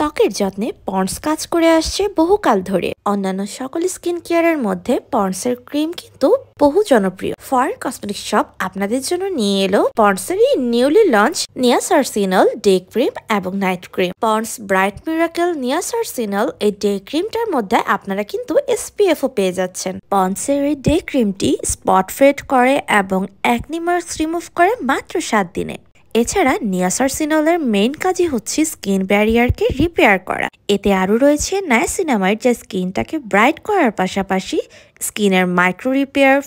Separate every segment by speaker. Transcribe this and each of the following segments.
Speaker 1: ত্বকের যত্নে পন্ডস কাজ করে আসছে বহুকাল ধরে। অন্যান্য সকল স্কিন কেয়ারের মধ্যে পন্ডসের ক্রিম কিন্তু বহু জনপ্রিয়। ফরেন কসমেটিক্স শপ আপনাদের জন্য নিয়ে এলো পন্ডসের এই newly launch niasorcinol day cream এবং night cream. Pond's bright miracle niasorcinol এই ডে ক্রিমটার মধ্যে আপনারা কিন্তু SPF ও পেয়ে যাচ্ছেন। পন্ডসের এই ডে ক্রিমটি স্পট ফেড করে এবং অ্যাকনি মার্কস রিমুভ করে মাত্র 7 দিনে। এছাড়া নিয়াসারসিনলের মেইন কাজই হচ্ছে স্কিন ব্যারিয়ারকে রিপেয়ার করা। এতে আরও রয়েছে নায়াসিনামাইড, যা স্কিনটাকে ব্রাইট করার পাশাপাশি স্কিনের micro repair,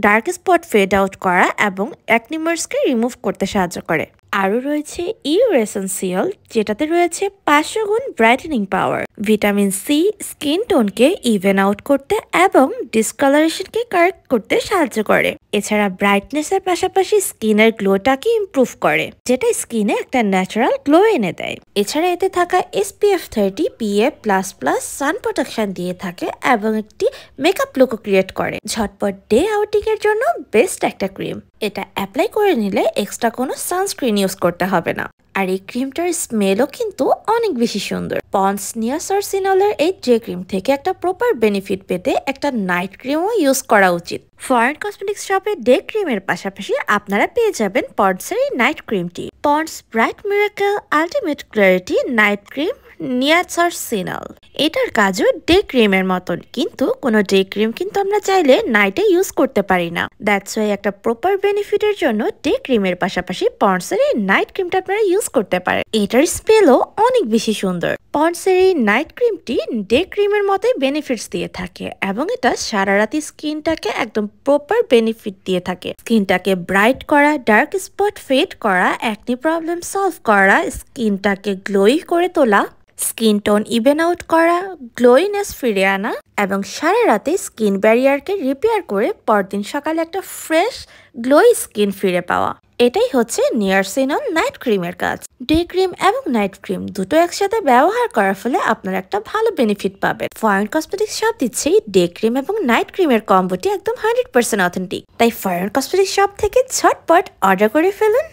Speaker 1: dark spot fade out করা এবং অ্যাকনি মার্কসকে রিমুভ করতে সাহায্য করে। আরও রয়েছে ইউরেসেন্সিয়াল, যেটাতে রয়েছে 500 গুণ brightening power. Vitamin C skin টোনকে ইভেন আউট করতে এবং ডিসকালারেশনকে কারেক্ট করতে সাহায্য করে। এছাড়া ব্রাইটনেসের পাশাপাশি স্কিনের গ্লোটাকে ইমপ্রুভ করে, যেটা স্কিনে একটা ন্যাচারাল গ্লো এনে দেয়। এছাড়া এতে থাকা SPF 30 PA++ সান প্রোটেকশন দিয়ে থাকে এবং একটি মেকআপ লুকও ক্রিয়েট করে। ঝটপট ডে আউটিং এর জন্য বেস্ট একটা ক্রিম। এটা অ্যাপ্লাই করে নিলে এক্সট্রা কোনো সানস্ক্রিন ইউজ করতে হবে না। আর এই ক্রিমটার স্মেলও কিন্তু অনেক বেশি সুন্দর। পন্ডস নিয়াসারসিনলের এই ডে ক্রিম থেকে একটা প্রপার বেনিফিট পেতে একটা নাইট ক্রিমও ইউজ করা উচিত। ফরেন কসমেটিক্স শপে ডে ক্রিমের পাশাপাশি আপনারা পেয়ে যাবেন পন্ডসের এই নাইট ক্রিমটি। Pond's bright miracle ultimate clarity night cream niasorcinol. এটার কাজও ডে ক্রিমের মতন, কিন্তু কোনো ডে ক্রিম কিন্তু আমরা চাইলে নাইটে ইউজ করতে পারি না। দ্যাটস ওয়াই একটা প্রপার বেনিফিটের জন্য ডে ক্রিমের পাশাপাশি পন্ডসের এই নাইট ক্রিমটা আপনারা ইউজ করতে পারেন। এটার স্মেলও অনেক বেশি সুন্দর। পন্ডসের এই নাইট ক্রিমটি ডে ক্রিমের মতোই বেনিফিটস দিয়ে থাকে এবং এটা সারা রাতি স্কিনটাকে একদম প্রপার বেনিফিট দিয়ে থাকে। স্কিনটাকে ব্রাইট করা, ডার্ক স্পট ফেড করা, অ্যাকনি প্রবলেম সলভ করা, স্কিনটাকে গ্লোই করে তোলা, স্কিন টোন ইভেন আউট করা, গ্লোইনেস ফিরে আনা এবং সারা রাতে স্কিন ব্যারিয়ারকে রিপেয়ার করে পরদিন সকালে একটা ফ্রেশ গ্লোই স্কিন ফিরে পাওয়া। এটাই হচ্ছে নিয়াসারসিনল নাইট ক্রিমের কাজ। ডে ক্রিম এবং নাইট ক্রিম দুটো একসাথে ব্যবহার করার ফলে আপনারা একটা ভালো বেনিফিট পাবেন। ফরেন কসমেটিক্স শপ দিচ্ছে ডে ক্রিম এবং নাইট ক্রিমের কম্বোটি একদম 100% অথেন্টিক। তাই ফরেন কসমেটিক্স শপ থেকে ঝটপট অর্ডার করে ফেলুন।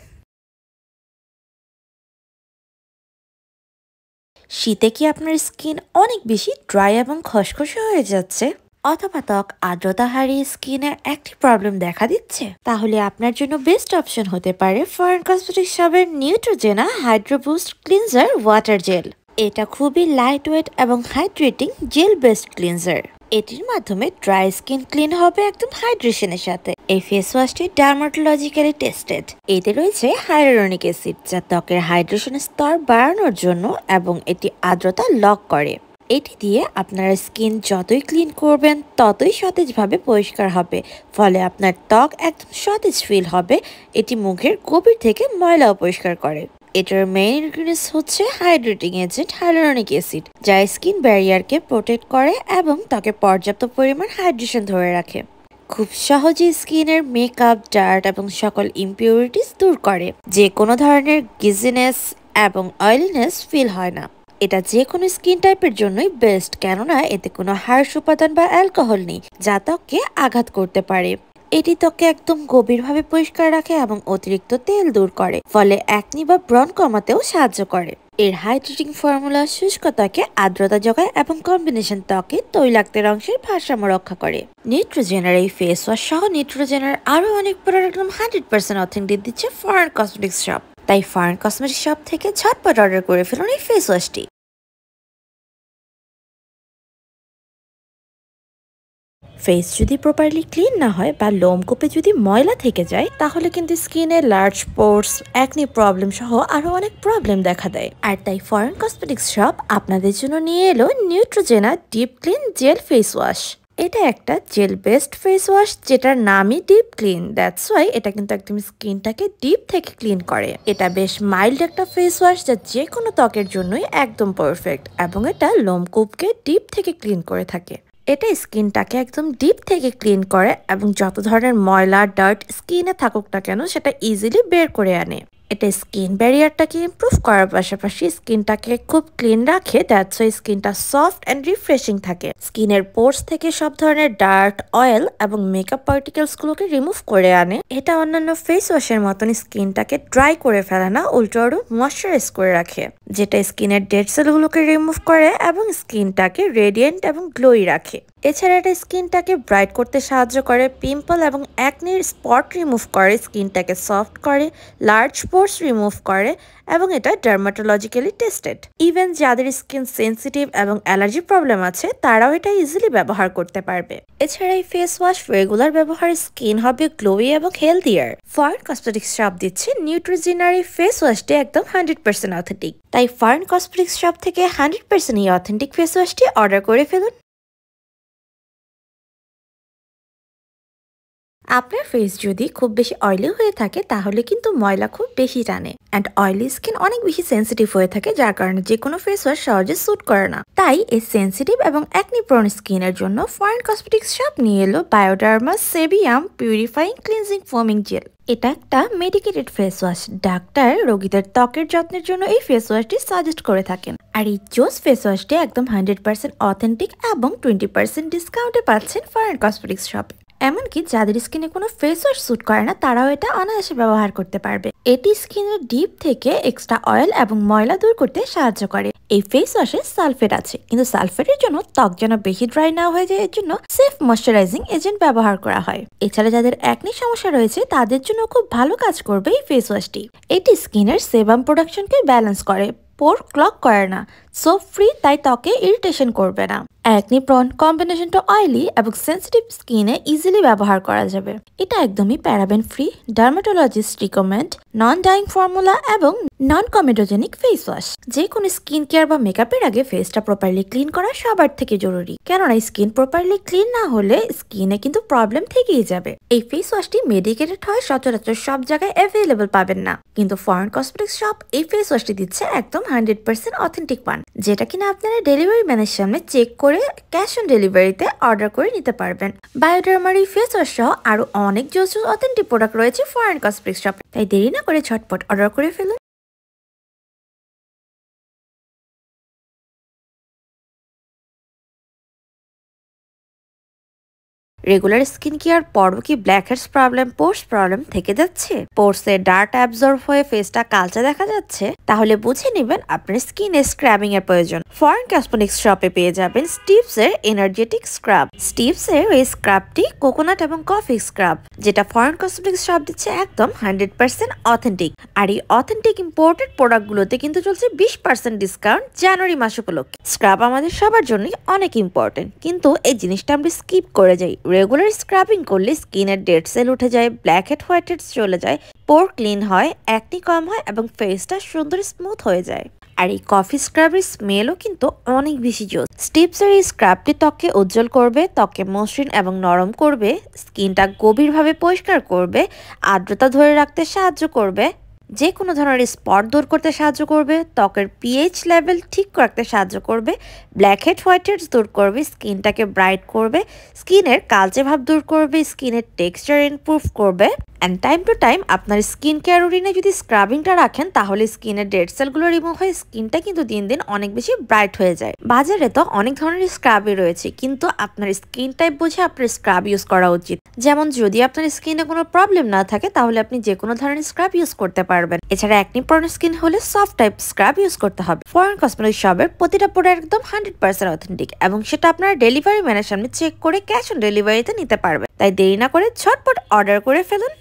Speaker 1: শীতে কি আপনার স্কিন অনেক বেশি ড্রাই এবং খসখসে হয়ে যাচ্ছে, অথবা ত্বক আর্দ্রতা হারিয়ে স্কিনের একটি প্রবলেম দেখা দিচ্ছে? তাহলে আপনার জন্য বেস্ট অপশন হতে পারে ফরেন কসমেটিক্স শপের নিউট্রোজেনা hydro boost cleanser water jail. এটা খুবই লাইট ওয়েট এবং হাইড্রেটিং জেল বেসড ক্লিনজার। এটির মাধ্যমে ড্রাই স্কিন ক্লিন হবে একদম হাইড্রেশনের সাথে। এই ফেস ওয়াশটি ডার্মাটোলজিক্যালি টেস্টেড। এতে রয়েছে হাইয়ালুরনিক অ্যাসিড, যা ত্বকের হাইড্রেশনের স্তর বাড়ানোর জন্য এবং এটি আর্দ্রতা লক করে। এটি দিয়ে আপনারা স্কিন যতই ক্লিন করবেন ততই সতেজভাবে পরিষ্কার হবে, ফলে আপনার ত্বক একদম সতেজ ফিল হবে। এটি মুখের গভীর থেকে ময়লাও পরিষ্কার করে। এটার মেইন ইনগ্রিডিয়েন্টস হচ্ছে হাইড্রেটিং এজেন্ট হাইয়ালুরনিক অ্যাসিড, যা স্কিন ব্যারিয়ারকে প্রোটেক্ট করে এবং ত্বকে পর্যাপ্ত পরিমাণ হাইড্রেশন ধরে রাখে। খুব সহজেই স্কিনের মেকআপ, ডার্ট এবং সকল ইমপিউরিটিস দূর করে। যে কোনো ধরনের গিজিনেস এবং অয়েলিনেস ফিল হয় না। এটা যে কোনো স্কিন টাইপের জন্যই বেস্ট, কেননা এতে কোনো হার্শ উপাদান বা অ্যালকোহল নেই যা ত্বককে আঘাত করতে পারে। এটি ত্বককে একদম গভীরভাবে পরিষ্কার রাখে এবং অতিরিক্ত তেল দূর করে, ফলে অ্যাকনি বা ব্রণ কমাতেও সাহায্য করে। এর হাইড্রেটিং ফর্মুলা শুষ্ক ত্বকে আর্দ্রতা যোগায় এবং কম্বিনেশন ত্বকে তৈলাক্তের অংশের ভারসাম্য রক্ষা করে। নিউট্রোজেনার এই ফেস ওয়াশ সহ নিউট্রোজেনার আরো অনেক প্রোডাক্ট 100% অথেন্টিক দিচ্ছে ফরেন কসমেটিক্স শপ। তাই ফরেন কসমেটিক্স শপ থেকে ঝটপট অর্ডার করে ফেলুন এই ফেস ওয়াশটি। ফেস যদি প্রপারলি ক্লিন না হয় বা লোমকূপে যদি ময়লা থেকে যায়, তাহলে কিন্তু স্কিনে লার্জ পোর্স, অ্যাকনি প্রবলেম সহ আরো অনেক প্রবলেম দেখা দেয়। আর তাই ফরেন কসমেটিক্স শপ আপনাদের জন্য নিয়ে এলো নিউট্রোজেনা deep clean jail face wash. এটা একটা জেল বেসড ফেস ওয়াশ, যেটার নামই ডিপ ক্লিন। দ্যাটস ওয়াই এটা কিন্তু একদম স্কিনটাকে ডিপ থেকে ক্লিন করে। এটা বেশ মাইল্ড একটা ফেস ওয়াশ, যা যে কোনো ত্বকের জন্যই একদম পারফেক্ট এবং এটা লোমকূপকে ডিপ থেকে ক্লিন করে থাকে। এটা স্কিনটাকে একদম ডিপ থেকে ক্লিন করে এবং যত ধরনের ময়লা, ডার্ট স্কিনে থাকুক না কেন সেটা ইজিলি বের করে আনে। এটা স্কিন ব্যারিয়ারটাকে ইমপ্রুভ করার পাশাপাশি স্কিনটাকে খুব ক্লিন রাখে, দ্যাটস ওয়াই স্কিনটা সফট অ্যান্ড রিফ্রেশিং থাকে। স্কিনের পোর্স থেকে সব ধরনের ডার্ট, অয়েল এবং মেকআপ পার্টিকেলস গুলোকে রিমুভ করে আনে। এটা অন্যান্য ফেস ওয়াশের মতন স্কিনটাকে ড্রাই করে ফেলে না, উল্টো আরো ময়শ্চারাইজ করে রাখে, যেটা স্কিনের ডেড সেলগুলোকে রিমুভ করে এবং স্কিনটাকে রেডিয়েন্ট এবং গ্লোই রাখে। এছাড়া এটা স্কিনটাকে ব্রাইট করতে সাহায্য করে, পিম্পল এবং অ্যাকনির স্পট রিমুভ করে, স্কিনটাকে সফট করে, লার্জ পোর্স রিমুভ করে এবং এটা ডার্মাটোলজিক্যালি টেস্টেড। ইভেন যাদের স্কিন সেন্সিটিভ এবং অ্যালার্জি প্রবলেম আছে তারাও এটা ইজিলি ব্যবহার করতে পারবে। এছাড়া এই ফেস ওয়াশ রেগুলার ব্যবহারে স্কিন হবে গ্লোই এবং হেলদিয়ার। ফরেন কসমেটিক্স শপ দিচ্ছে নিউট্রিজিনার এই ফেস ওয়াশটি একদম 100% অথেন্টিক। তাই ফরেন কসমেটিক্স শপ থেকে 100% এই অথেন্টিক ফেস ওয়াশটি অর্ডার করে ফেলুন। আপনার ফেস যদি খুব বেশি অয়েলি হয়ে থাকে তাহলে কিন্তু ময়লা খুব বেশি টানে, অ্যান্ড অয়েলি স্কিন অনেক বেশি সেন্সিটিভ হয়ে থাকে, যার কারণে যে কোনো ফেস ওয়াশ সহজে স্যুট করে না। তাই এই সেন্সিটিভ এবং অ্যাকনি প্রোন স্কিনের জন্য ফরেন কসমেটিক্স শপ নিয়ে এলো Bioderma sebium purifying cleansing foaming gel. এটা একটা মেডিকেটেড ফেস ওয়াশ। ডাক্তার রোগীদের ত্বকের যত্নের জন্য এই ফেস ওয়াশটি সাজেস্ট করে থাকেন। আর এই জোস ফেস ওয়াশটি একদম 100% অথেন্টিক এবং 20% ডিসকাউন্টে পাচ্ছেন ফরেন কসমেটিক্স শপে। এমনকি যাদের স্কিনে কোনো ফেস ওয়াশ স্যুট করে না তারাও এটা অনায়াসে ব্যবহার করতে পারবে। এটি স্কিনের ডিপ থেকে এক্সট্রা অয়েল এবং ময়লা দূর করতে সাহায্য করে। এই ফেস ওয়াশে সালফেট আছে, কিন্তু সালফেটের জন্য ত্বক যেন বেশি ড্রাই না হয়ে যায় এর জন্য সেফ ময়শ্চারাইজিং এজেন্ট ব্যবহার করা হয়। এছাড়া যাদের অ্যাকনি সমস্যা রয়েছে তাদের জন্য খুব ভালো কাজ করবে এই ফেস ওয়াশটি। এটি স্কিনের সেবাম প্রোডাকশনকে ব্যালেন্স করে, পোর ক্লগ করে না, সোপ ফ্রি, তাই ত্বকে ইরিটেশন করবে না। অ্যাকনি প্রন কম্বিনেশনটা অয়েলি এবং সেন্সিটিভ স্কিনে ইজিলি ব্যবহার করা যাবে। এটা একদমই প্যারাবেন ফ্রি, ডার্মাটোলজিস্ট রিকমেন্ড, নন ডাইং ফর্মুলা এবং নন কমেডোজেনিক ফেস ওয়াশ। যে কোনো স্কিন কেয়ার বা মেকআপের আগে ফেসটা প্রপারলি ক্লিন করা সবার থেকে জরুরি, কেননা স্কিন প্রপারলি ক্লিন না হলে স্কিনে কিন্তু প্রবলেম থেকেই যাবে। এই ফেস ওয়াশটি মেডিকেটেড হয়, সচরাচর সব জায়গায় অ্যাভেলেবল পাবেন না, কিন্তু ফরেন কসমেটিক্স শপ এই ফেস ওয়াশটি দিচ্ছে একদম 100% অথেন্টিক ওয়ান, যেটা কিনা আপনারা ডেলিভারি ম্যানের সামনে চেক করে ক্যাশ অন ডেলিভারিতে অর্ডার করে নিতে পারবেন। বায়োডার্মার এই ফেস ওয়াশ সহ আরো অনেক জোস অথেন্টিক প্রোডাক্ট রয়েছে ফরেন কসমেটিক্স শপে, তাই দেরি না করে ঝটপট অর্ডার করে ফেলুন। রেগুলার স্কিন কেয়ার পরও কি ব্ল্যাক হেডস প্রবলেম, পোর্স প্রবলেম থেকে যাচ্ছে? পোর্সে ডার্ট অ্যাবজর্ব হয়ে ফেসটা কালচে দেখা যাচ্ছে? তাহলে বুঝে নেবেন আপনার স্কিনে স্ক্রাবিং এর প্রয়োজন। ফরেন কসমেটিক্স শপে পেয়ে যাবেন স্টিভস এর এনার্জেটিক স্ক্রাব। স্টিভস এর এই স্ক্রাবটি কোকোনাট এবং কফি স্ক্রাব, যেটা ফরেন কসমেটিক্স শপ দিচ্ছে একদম 100% অথেন্টিক। আর এই অথেন্টিক ইম্পোর্টেড প্রোডাক্টগুলোতে কিন্তু চলছে 20% ডিসকাউন্ট জানুয়ারি মাস উপলক্ষে। স্ক্রাব আমাদের সবার জন্যই অনেক ইম্পর্টেন্ট, কিন্তু এই জিনিসটা আমরা স্কিপ করে যাই। রেগুলার স্ক্রাবিং করলে স্কিনের ডেড সেল উঠে যায়, ব্ল্যাক হেড হোয়াইট হেডস চলে যায়, পোর ক্লিন হয়, অ্যাকনি কম হয় এবং ফেসটা সুন্দর স্মুথ হয়ে যায়। আর এই কফি স্ক্রাবের স্মেলও কিন্তু অনেক বেশি জোস। স্টিপসের এই স্ক্রাবটি ত্বককে উজ্জ্বল করবে, ত্বককে মসৃণ এবং নরম করবে, স্কিনটা গভীরভাবে পরিষ্কার করবে, আর্দ্রতা ধরে রাখতে সাহায্য করবে, যে কোনো ধরনের স্পট দূর করতে সাহায্য করবে, ত্বকের পিএইচ লেভেল ঠিক রাখতে সাহায্য করবে, ব্ল্যাক হেড হোয়াইট হেডস দূর করবে, স্কিনটাকে ব্রাইট করবে, স্কিনের কালচে ভাব দূর করবে, স্কিনের টেক্সচার ইমপ্রুভ করবে। অ্যান্ড টাইম টু টাইম আপনার স্কিন কেয়ার রুটিনে যদি স্ক্রাবিংটা রাখেন তাহলে স্কিনের ডেড সেলগুলো রিমুভ হয়ে স্কিনটা কিন্তু দিন দিন অনেক বেশি ব্রাইট হয়ে যায়। বাজারে তো অনেক ধরনের স্ক্রাবই রয়েছে, কিন্তু আপনার স্কিন টাইপ বুঝে আপনার স্ক্রাব ইউজ করা উচিত। যেমন যদি আপনার স্কিনে কোনো প্রবলেম না থাকে তাহলে আপনি যে কোনো ধরনের স্ক্রাব ইউজ করতে পারবেন। এছাড়া অ্যাকনি প্রোন স্কিন হলে সফট টাইপ স্ক্রাব ইউজ করতে হবে। ফরেন কসমেটিক্স শপের প্রতিটা প্রোডাক্ট একদম 100% অথেন্টিক এবং সেটা আপনার ডেলিভারি ম্যানের সামনে চেক করে ক্যাশ অন ডেলিভারিতে নিতে পারবেন। তাই দেরি না করে ঝটপট অর্ডার করে ফেলুন।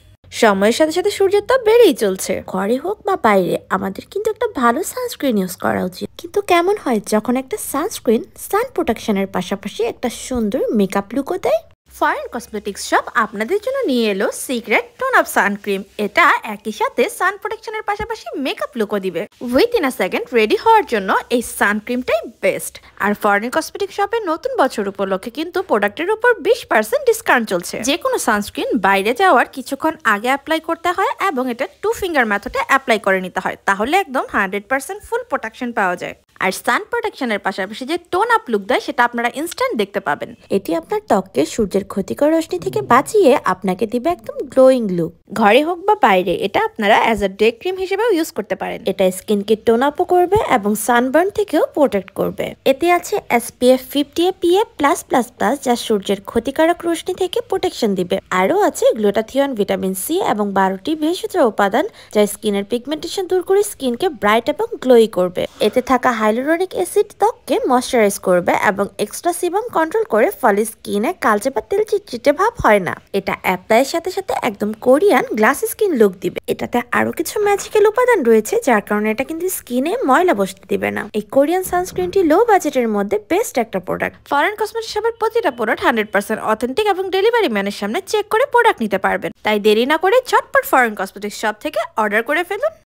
Speaker 1: সময়ের সাথে সাথে সূর্যের তাপ বেড়েই চলছে, ঘরে হোক বা বাইরে আমাদের কিন্তু একটা ভালো সানস্ক্রিন ইউজ করা উচিত। কিন্তু কেমন হয় যখন একটা সানস্ক্রিন সান প্রোটেকশনের পাশাপাশি একটা সুন্দর মেকআপ লুকও দেয়? ফরেন কসমেটিক্স শপ আপনাদের জন্য নিয়ে এলো সিক্রেট টোন আপ সানক্রিম। এটা একই সাথে সান প্রোটেকশনের পাশাপাশি মেকআপ লুকও দিবে। উইথিন আ সেকেন্ড রেডি হওয়ার জন্য এই সানক্রিমটাই বেস্ট। আর ফরেন কসমেটিক্স শপের নতুন বছর উপলক্ষে কিন্তু প্রোডাক্টের উপর 20% ডিসকাউন্ট চলছে। যে কোনো সানস্ক্রিন বাইরে যাওয়ার কিছুক্ষণ আগে অ্যাপ্লাই করতে হয় এবং এটা 2 ফিঙ্গার মেথডে অ্যাপ্লাই করে নিতে হয়, তাহলে একদম 100% ফুল প্রোটেকশন পাওয়া যায়। আর সান প্রোটেকশনের পাশাপাশি যে টোন আপ লুক দেয় সেটা আপনারা ইনস্ট্যান্ট দেখতে পাবেন। এটি আপনার ত্বককে সূর্যের ক্ষতিকর রশ্মি থেকে বাঁচিয়ে আপনাকে দিবে একদম গ্লোয়িং লুক। ঘরে হোক বা বাইরে এটা আপনারা অ্যাজ আ ডে ক্রিম হিসেবেও ইউজ করতে পারেন। এটা স্কিনকে টোন আপও করবে এবং সানবার্ন থেকেও প্রোটেক্ট করবে। এতে আছে SPF 50 PA+++, যা সূর্যের ক্ষতিকারক রশ্মি থেকে প্রোটেকশন দিবে। আরও আছে গ্লুটাথিয়ন, ভিটামিন সি এবং 12টি ভেষজ উপাদান, যা স্কিনের পিগমেন্টেশন দূর করে স্কিনকে ব্রাইট এবং গ্লোই করবে। এতে থাকা হাইলুরোনিক অ্যাসিড ত্বককে ময়শ্চারাইজ করবে এবং এক্সট্রা সিবাম কন্ট্রোল করে, ফলে স্কিনে কালচে বা তেল চিটচিটে ভাব হয় না। এটা অ্যাপ্লাইয়ের সাথে সাথে একদম কোরিয়ান গ্লাসি স্কিন লুক দিবে। এটাতে আরো কিছু ম্যাজিক্যাল উপাদান রয়েছে, যার কারণে এটা কিন্তু স্কিনে ময়লা বসতে দিবে না। এই কোরিয়ান সানস্ক্রিনটি লো বাজেটের মধ্যে বেস্ট একটা প্রোডাক্ট। ফরেন কসমেটিক শপের প্রতিটা প্রোডাক্ট 100% অথেন্টিক এবং ডেলিভারি ম্যানের সামনে চেক করে প্রোডাক্ট নিতে পারবেন। তাই দেরি না করে ঝটপট ফরেন কসমেটিক শপ থেকে অর্ডার করে ফেলুন।